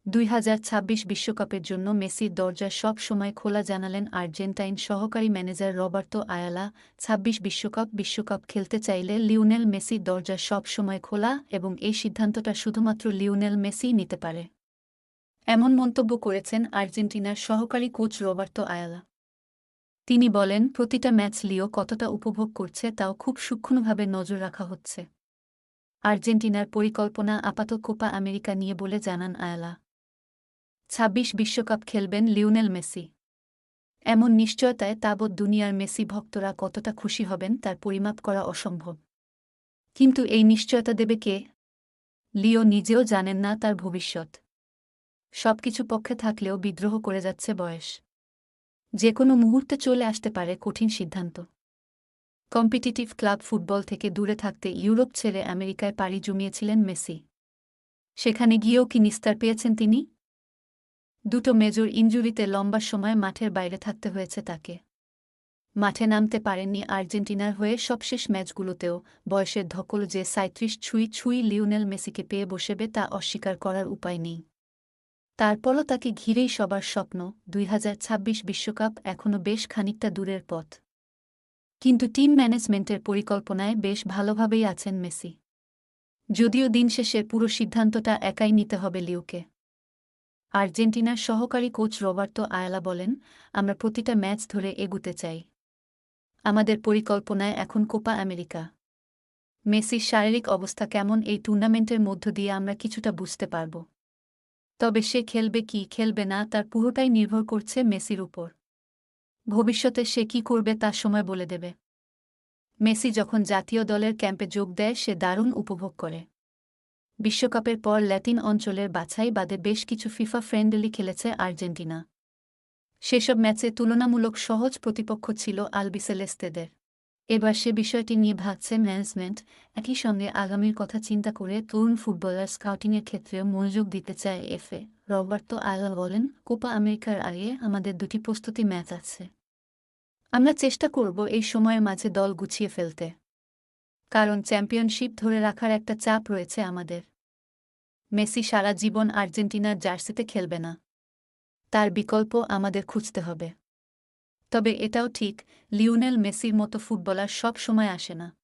2026 বিশ্বকাপের জন্য মেসির দরজা সব সময় খোলা জানালেন আর্জেন্টাইন সহকারী ম্যানেজার রবার্তো আয়ালা। 26 বিশ্বকাপ খেলতে চাইলে লিওনেল মেসির দরজা সব সময় খোলা এবং এই সিদ্ধান্তটা শুধুমাত্র লিওনেল মেসিই নিতে পারে। এমন মন্তব্য করেছেন আর্জেন্টিনার সহকারী কোচ রবার্তো আয়ালা। তিনি বলেন, প্রতিটা ম্যাচ লিও কতটা উপভোগ করছে তাও খুব সূক্ষ্মভাবে নজর রাখা হচ্ছে। আর্জেন্টিনার পরিকল্পনা আপাতত কোপা আমেরিকা নিয়ে বলে জানান আয়ালা। 26 বিশ্বকাপ খেলবেন লিওনেল মেসি। এমন নিশ্চয়তায় তাবৎ দুনিয়ার মেসি ভক্তরা কতটা খুশি হবেন তার পরিমাপ করা অসম্ভব। কিন্তু এই নিশ্চয়তা দেবে কে? লিও নিজেও জানেন না তার ভবিষ্যৎ। সবকিছু পক্ষে থাকলেও বিদ্রোহ করে যাচ্ছে বয়স। যে কোনো মুহূর্তে চলে আসতে পারে কঠিন সিদ্ধান্ত। কম্পিটিটিভ ক্লাব ফুটবল থেকে দূরে থাকতে ইউরোপ ছেড়ে আমেরিকায় পাড়ি জমিয়েছিলেন মেসি। সেখানে গিয়েও কি নিস্তার পেয়েছেন তিনি? দুটো মেজর ইনজুরিতে লম্বা সময় মাঠের বাইরে থাকতে হয়েছে তাকে। মাঠে নামতে পারেননি আর্জেন্টিনার হয়ে সবশেষ ম্যাচগুলোতেও। বয়সের ধকল যে ৩৭ ছুঁই লিওনেল মেসিকে পেয়ে বসেবে তা অস্বীকার করার উপায় নেই। তারপরও তাকে ঘিরেই সবার স্বপ্ন। 2026 বিশ্বকাপ এখনও বেশ খানিকটা দূরের পথ। কিন্তু টিম ম্যানেজমেন্টের পরিকল্পনায় বেশ ভালোভাবেই আছেন মেসি। যদিও দিন শেষে পুরো সিদ্ধান্তটা একাই নিতে হবে লিওকে। আর্জেন্টিনার সহকারী কোচ রবার্তো আয়ালা বলেন, আমরা প্রতিটা ম্যাচ ধরে এগুতে চাই। আমাদের পরিকল্পনায় এখন কোপা আমেরিকা। মেসির শারীরিক অবস্থা কেমন এই টুর্নামেন্টের মধ্য দিয়ে আমরা কিছুটা বুঝতে পারব। তবে সে খেলবে কি খেলবে না তার পুরোটাই নির্ভর করছে মেসির উপর। ভবিষ্যতে সে কি করবে তা সময় বলে দেবে। মেসি যখন জাতীয় দলের ক্যাম্পে যোগ দেয় সে দারুণ উপভোগ করে। বিশ্বকাপের পর ল্যাটিন অঞ্চলের বাছাই বাদে বেশ কিছু ফিফা ফ্রেন্ডলি খেলেছে আর্জেন্টিনা। সেসব ম্যাচে তুলনামূলক সহজ প্রতিপক্ষ ছিল আলবিসেলেস্তেদের। এবার সে বিষয়টি নিয়ে ভাবছে ম্যানেজমেন্ট। একই সঙ্গে আগামীর কথা চিন্তা করে তরুণ ফুটবলার স্কাউটিংয়ের ক্ষেত্রেও মনোযোগ দিতে চায় এফএ। রবার্তো আয়ালা বলেন, কোপা আমেরিকার আগে আমাদের দুটি প্রস্তুতি ম্যাচ আছে। আমরা চেষ্টা করব এই সময়ের মাঝে দল গুছিয়ে ফেলতে। কারণ চ্যাম্পিয়নশিপ ধরে রাখার একটা চাপ রয়েছে আমাদের। মেসি সারা জীবন আর্জেন্টিনার জার্সিতে খেলবে না। তার বিকল্প আমাদের খুঁজতে হবে। তবে এটাও ঠিক, লিওনেল মেসির মতো ফুটবলার সব সময় আসে না।